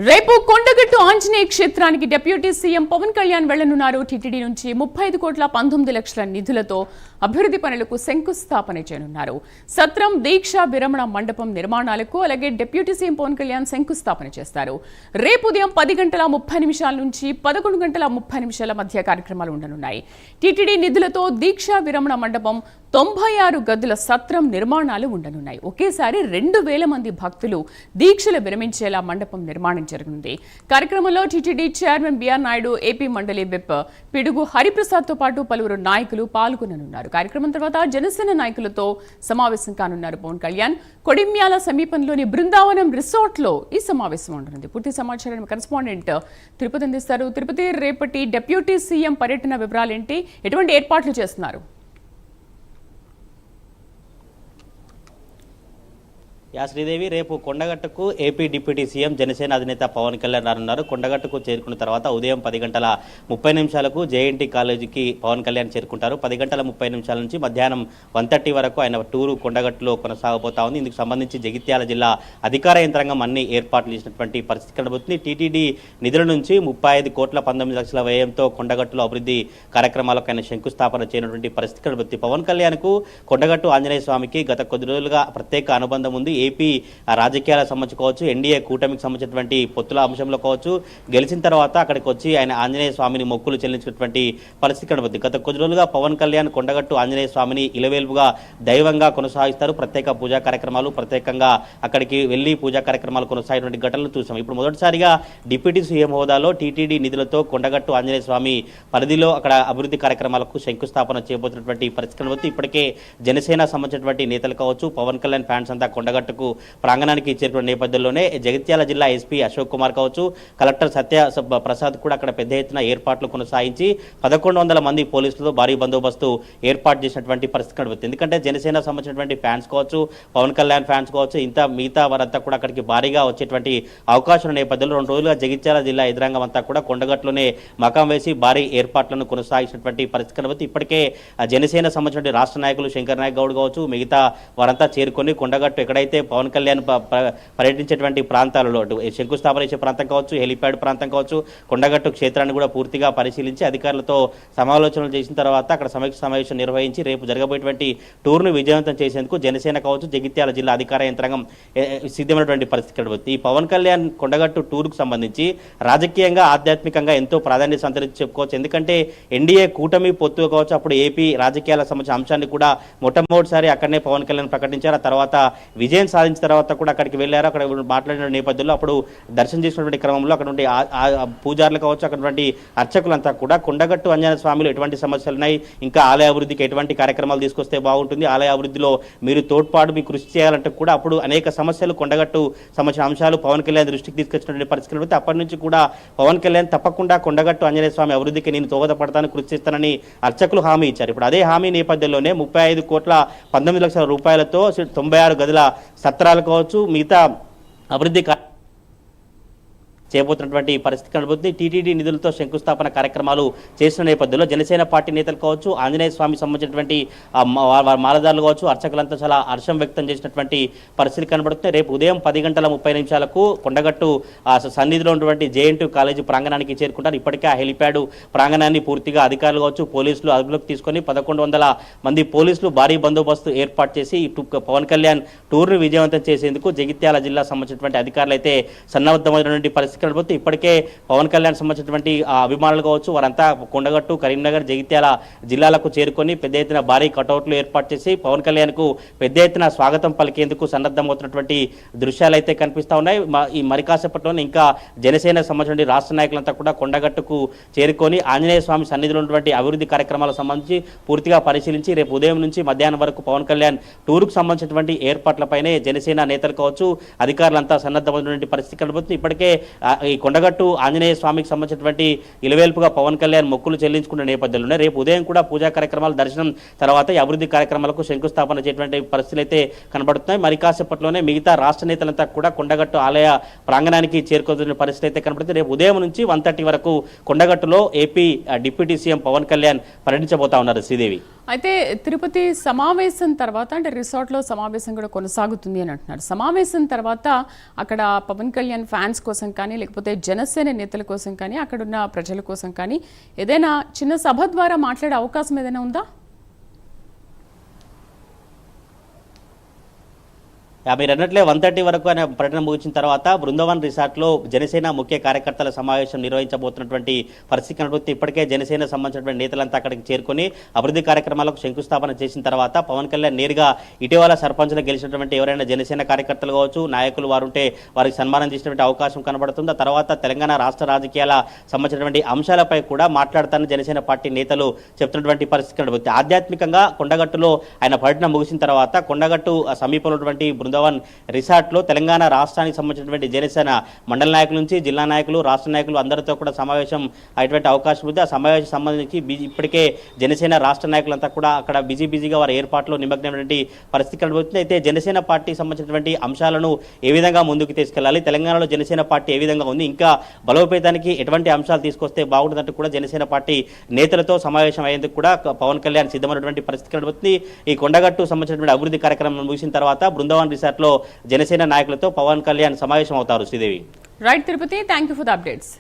రేపు కొండగట్టు ఆంజనేయ క్షేత్రానికి deputy CM Pawan Kalyan వెళ్లనున్నారు. టీటీడీ నుంచి 35,19,00,000 నిధులతో అభివృద్ధి పనులకు శంకుస్థాపన చేయనున్నారు. సత్రం దీక్ష విరమణ మండపం నిర్మాణాలకు అలాగే డిప్యూటీ సీఎం పవన్ కళ్యాణ్ శంకుస్థాపన చేస్తారు. రేపు ఉదయం 10:30 నుంచి 11:30 మధ్య కార్యక్రమాలు ఉండనున్నాయి. టీటీడీ నిధులతో దీక్ష విరమణ మండపం 96 గదుల సత్రం నిర్మాణాలు ఉండనున్నాయి. ఒకేసారి 2,000 మంది భక్తులు దీక్షలు విరమించేలా మండపం నిర్మాణం జరగనుంది. కార్యక్రమంలో టీటీడీ చైర్మన్ బిఆర్ నాయుడు, ఏపీ మండలి విప్ పిడుగు హరిప్రసాద్ తో పాటు పలువురు నాయకులు పాల్గొననున్నారు. కార్యక్రమం తర్వాత జనసేన నాయకులతో సమావేశం కానున్నారు పవన్ కళ్యాణ్. కొడిమ్యాల సమీపంలోని బృందావనం రిసార్ట్ లో ఈ సమావేశం ఉండనుంది. పూర్తి సమాచారాన్ని కరెస్పాండెంట్ తిరుపతి అందిస్తారు. తిరుపతి, రేపటి డిప్యూటీ సీఎం పర్యటన వివరాలేంటి? ఎటువంటి ఏర్పాట్లు చేస్తున్నారు? శ్రీదేవి, రేపు కొండగట్టుకు ఏపీ డిప్యూటీ సీఎం జనసేన అధినేత పవన్ కళ్యాణ్ రానున్నారు. కొండగట్టుకు చేరుకున్న తర్వాత ఉదయం 10:30 జేఎన్టీ కాలేజీకి పవన్ కళ్యాణ్ చేరుకుంటారు. 10:30 నుంచి మధ్యాహ్నం 1:30 వరకు ఆయన టూరు కొండగట్టులో కొనసాగబోతా ఉంది. ఇందుకు సంబంధించి జగిత్యాల జిల్లా అధికార యంత్రాంగం అన్ని ఏర్పాట్లు చేసినటువంటి పరిస్థితి కనబడుతుంది. టీటీడీ నిధుల నుంచి 35,19,00,000 వ్యయంతో కొండగట్టులో అభివృద్ధి కార్యక్రమాలకు ఆయన శంకుస్థాపన చేయనటువంటి పరిస్థితి కనబడుతుంది. పవన్ కళ్యాణ్ కు కొండగట్టు ఆంజనేయ స్వామికి గత కొద్ది రోజులుగా ప్రత్యేక అనుబంధం ఉంది. ఏపీ రాజకీయాలకు సంబంధించి కావచ్చు, ఎన్డీఏ కూటమికి సంబంధించినటువంటి పొత్తుల అంశంలో కావచ్చు, గెలిచిన తర్వాత అక్కడికి వచ్చి ఆయన ఆంజనేయ స్వామిని మొక్కులు చెల్లించినటువంటి పరిస్థితి కనబడుతుంది. గత కొద్ది రోజులుగా పవన్ కళ్యాణ్ కొండగట్టు ఆంజనేయ స్వామిని ఇలవేల్పుగా దైవంగా కొనసాగిస్తారు. ప్రత్యేక పూజా కార్యక్రమాలు, ప్రత్యేకంగా అక్కడికి వెళ్లి పూజా కార్యక్రమాలు కొనసాగినటువంటి ఘటనలు చూసాం. ఇప్పుడు మొదటిసారిగా డిప్యూటీ సీఎం హోదాలో టీటీడీ నిధులతో కొండగట్టు ఆంజనేయ స్వామి పరిధిలో అక్కడ అభివృద్ధి కార్యక్రమాలకు శంకుస్థాపన చేయబోతున్నటువంటి పరిస్థితి కనబడుతుంది. ఇప్పటికే జనసేన సంబంధించినటువంటి నేతలు కావచ్చు, పవన్ కళ్యాణ్ ఫ్యాన్స్ అంతా కొండగట్టు ప్రాంగణానికి చేరుకున్న నేపథ్యంలోనే జగిత్యాల జిల్లా ఎస్పీ అశోక్ కుమార్ కావచ్చు, కలెక్టర్ సత్య ప్రసాద్ కూడా అక్కడ పెద్ద ఎత్తున ఏర్పాట్లు కొనసాగించి 1,100 మంది పోలీసులతో భారీ బందోబస్తు ఏర్పాటు చేసినటువంటి పరిస్థితి కనబడుతుంది. ఎందుకంటే జనసేన సంబంధించినటువంటి ఫ్యాన్స్ కావచ్చు, పవన్ కళ్యాణ్ ఫ్యాన్స్ కావచ్చు, మిగతా వారంతా కూడా అక్కడికి భారీగా వచ్చేటువంటి అవకాశం నేపథ్యంలో 2 రోజులుగా జగిత్యాల జిల్లా ఎదురాంగం అంతా కూడా కొండగట్టులోనే మకాం వేసి భారీ ఏర్పాట్లను కొనసాగించినటువంటి పరిస్థితి కనబడుతుంది. ఇప్పటికే జనసేన సంబంధించిన రాష్ట్ర నాయకులు శంకర్ నాయక్ గౌడ్ కావచ్చు, మిగతా వారంతా చేరుకొని కొండగట్టు ఎక్కడైతే పవన్ కళ్యాణ్ పర్యటించేటువంటి ప్రాంతాలలో శంకుస్థాపన చేసే ప్రాంతం కావచ్చు, హెలిప్యాడ్ ప్రాంతం కావచ్చు, కొండగట్టు క్షేత్రాన్ని కూడా పూర్తిగా పరిశీలించి అధికారులతో సమాలోచనలు చేసిన తర్వాత అక్కడ సమీక్ష సమావేశం నిర్వహించి రేపు జరగబోయేటువంటి టూర్ను విజయవంతం చేసేందుకు జనసేన కావచ్చు, జగిత్యాల జిల్లా అధికార యంత్రాంగం సిద్ధమైనటువంటి పరిస్థితి కనబడుతుంది. ఈ పవన్ కళ్యాణ్ కొండగట్టు టూర్కు సంబంధించి రాజకీయంగా, ఆధ్యాత్మికంగా ఎంతో ప్రాధాన్యత సంతరించి చెప్పుకోవచ్చు. ఎందుకంటే ఎన్డీఏ కూటమి పొత్తు కావచ్చు, అప్పుడు ఏపీ రాజకీయాలకు సంబంధించిన అంశాన్ని కూడా మొట్టమొదటిసారి అక్కడనే పవన్ కళ్యాణ్ ప్రకటించారు. ఆ తర్వాత విజయం సాధించిన తర్వాత కూడా అక్కడికి వెళ్ళారు. అక్కడ మాట్లాడిన నేపథ్యంలో అప్పుడు దర్శనం చేసినటువంటి క్రమంలో అక్కడ పూజారులు కావచ్చు, అక్కడ అర్చకులంతా కూడా కొండగట్టు ఆంజనేయ స్వామిలో ఎటువంటి సమస్యలు ఉన్నాయి, ఇంకా ఆలయ అభివృద్ధికి ఎటువంటి కార్యక్రమాలు తీసుకొస్తే బాగుంటుంది, ఆలయ అభివృద్ధిలో మీరు తోడ్పాటు మీ కృషి చేయాలంటే కూడా అప్పుడు అనేక సమస్యలు కొండగట్టు సంబంధించిన అంశాలు పవన్ కళ్యాణ్ దృష్టికి తీసుకొచ్చినటువంటి పరిస్థితులు అప్పటి నుంచి కూడా పవన్ కళ్యాణ్ తప్పకుండా కొండగట్టు ఆంజనేయ స్వామి అభివృద్ధికి నేను దోహదపడతాను, కృషి చేస్తానని అర్చకులు హామీ ఇచ్చారు. ఇప్పుడు అదే హామీ నేపథ్యంలోనే 35,19,00,000 రూపాయలతో 96 గదుల సత్రాలు కావచ్చు, మిగతా అభివృద్ధి చేయబోతున్నటువంటి పరిస్థితి కనబడుతుంది. టీటీడీ నిధులతో శంకుస్థాపన కార్యక్రమాలు చేసిన నేపథ్యంలో జనసేన పార్టీ నేతలు కావచ్చు, ఆంజనేయ స్వామి సంబంధించినటువంటి మాలదారులు కావచ్చు, అర్చకులంతా చాలా హర్షం వ్యక్తం చేసినటువంటి పరిస్థితి కనబడుతుంది. రేపు ఉదయం 10:30 కొండగట్టు సన్నిధిలో ఉన్నటువంటి జేఎన్టీ కాలేజీ ప్రాంగణానికి చేరుకుంటారు. ఇప్పటికే ఆ హెలిప్యాడ్ ప్రాంగణాన్ని పూర్తిగా అధికారులు కావచ్చు, పోలీసులు అదుపులోకి తీసుకొని 1,100 మంది పోలీసులు భారీ బందోబస్తు ఏర్పాటు చేసి పవన్ కళ్యాణ్ టూర్ను విజయవంతం చేసేందుకు జగిత్యాల జిల్లా సంబంధించినటువంటి అధికారులు అయితే సన్నద్ధమైనటువంటి పరిస్థితి కనబడుతుంది. ఇప్పటికే పవన్ కళ్యాణ్ సంబంధించినటువంటి అభిమానులు కావచ్చు, వారంతా కొండగట్టు, కరీంనగర్, జగిత్యాల జిల్లాలకు చేరుకొని పెద్ద ఎత్తున భారీ కటౌట్లు ఏర్పాటు చేసి పవన్ కళ్యాణ్ కు పెద్ద ఎత్తున స్వాగతం పలికేందుకు సన్నద్ధమవుతున్నటువంటి దృశ్యాలు అయితే కనిపిస్తా ఉన్నాయి. ఈ మరి కాసేపట్లోనే ఇంకా జనసేన సంబంధించిన రాష్ట్ర నాయకులంతా కూడా కొండగట్టుకు చేరుకొని ఆంజనేయ స్వామి సన్నిధిలో ఉన్నటువంటి అభివృద్ధి కార్యక్రమాలకు సంబంధించి పూర్తిగా పరిశీలించి రేపు ఉదయం నుంచి మధ్యాహ్నం వరకు పవన్ కళ్యాణ్ టూర్కు సంబంధించినటువంటి ఏర్పాట్లపైనే జనసేన నేతలు కావచ్చు, అధికారులంతా సన్నద్ధమైనటువంటి పరిస్థితి కనబడుతుంది. ఇప్పటికే ఈ కొండగట్టు ఆంజనేయ స్వామికి సంబంధించినటువంటి ఇలవేల్పుగా పవన్ కళ్యాణ్ మొక్కులు చెల్లించుకున్న నేపథ్యంలోనే రేపు ఉదయం కూడా పూజా కార్యక్రమాలు, దర్శనం తర్వాత ఈ అభివృద్ధి కార్యక్రమాలకు శంకుస్థాపన చేసేటువంటి పరిస్థితులు అయితే కనబడుతున్నాయి. మరి కాసేపట్లోనే మిగతా రాష్ట్ర నేతలంతా కూడా కొండగట్టు ఆలయ ప్రాంగణానికి చేరుకోతున్న పరిస్థితి అయితే కనబడుతుంది. రేపు ఉదయం నుంచి 1:30 వరకు కొండగట్టులో AP deputy CM Pawan Kalyan పర్యటించబోతా ఉన్నారు. శ్రీదేవి. అయితే తిరుపతి సమావేశం తర్వాత అంటే రిసార్ట్లో సమావేశం కూడా కొనసాగుతుంది అని అంటున్నారు. సమావేశం తర్వాత అక్కడ పవన్ కళ్యాణ్ ఫ్యాన్స్ కోసం కానీ లేకపోతే జనసేన నేతల కోసం కానీ అక్కడున్న ప్రజల కోసం కానీ ఏదైనా చిన్న సభ ద్వారా మాట్లాడే అవకాశం ఏదైనా ఉందా? మీరు అన్నట్లే 1:30 వరకు అనే పర్యటన ముగిసిన తర్వాత బృందావన్ రిసార్ట్లో జనసేన ముఖ్య కార్యకర్తల సమావేశం నిర్వహించబోతున్నటువంటి పరిస్థితి కనబడుతుంది. ఇప్పటికే జనసేన సంబంధించినటువంటి నేతలంతా అక్కడికి చేరుకొని అభివృద్ధి కార్యక్రమాలకు శంకుస్థాపన చేసిన తర్వాత పవన్ కళ్యాణ్ నేరుగా ఇటీవల సర్పంచ్లు గెలిచినటువంటి ఎవరైనా జనసేన కార్యకర్తలు కావచ్చు, నాయకులు వారు ఉంటే వారికి సన్మానం చేసినటువంటి అవకాశం కనబడుతుంది. ఆ తర్వాత తెలంగాణ రాష్ట్ర రాజకీయాల సంబంధించినటువంటి అంశాలపై కూడా మాట్లాడతానని జనసేన పార్టీ నేతలు చెప్తున్నటువంటి పరిస్థితి కనబడుతుంది. ఆధ్యాత్మికంగా కొండగట్టులో ఆయన పర్యటన ముగిసిన తర్వాత కొండగట్టు సమీపంలో ఉన్నటువంటి బృందావన్ రిసార్ట్లో తెలంగాణ రాష్ట్రానికి సంబంధించినటువంటి జనసేన మండల నాయకుల నుంచి జిల్లా నాయకులు, రాష్ట్ర నాయకులు అందరితో కూడా సమావేశం అయ్యేటువంటి అవకాశం ఉంది. ఆ సమావేశం సంబంధించి ఇప్పటికే జనసేన రాష్ట్ర నాయకులంతా కూడా అక్కడ బిజీగా వారి ఏర్పాట్లో నిమగ్నమైనటువంటి పరిస్థితి కనబడుతుంది. అయితే జనసేన పార్టీ సంబంధించినటువంటి అంశాలను ఏ విధంగా ముందుకు తీసుకెళ్లాలి, తెలంగాణలో జనసేన పార్టీ ఏ విధంగా ఉంది, ఇంకా బలోపేతానికి ఎటువంటి అంశాలు తీసుకొస్తే బాగుంటుందంటూ కూడా జనసేన పార్టీ నేతలతో సమావేశం అయ్యేందుకు కూడా పవన్ కళ్యాణ్ సిద్ధమైనటువంటి పరిస్థితి కనబడుతుంది. ఈ కొండగట్టు సంబంధించినటువంటి అభివృద్ధి కార్యక్రమం ముగిసిన తర్వాత బృందావన్ రిసార్ట్లో జనసేన నాయకులతో పవన్ కళ్యాణ్ సమావేశం అవుతారు. Sridevi. Right Tirupati, thank you for the updates.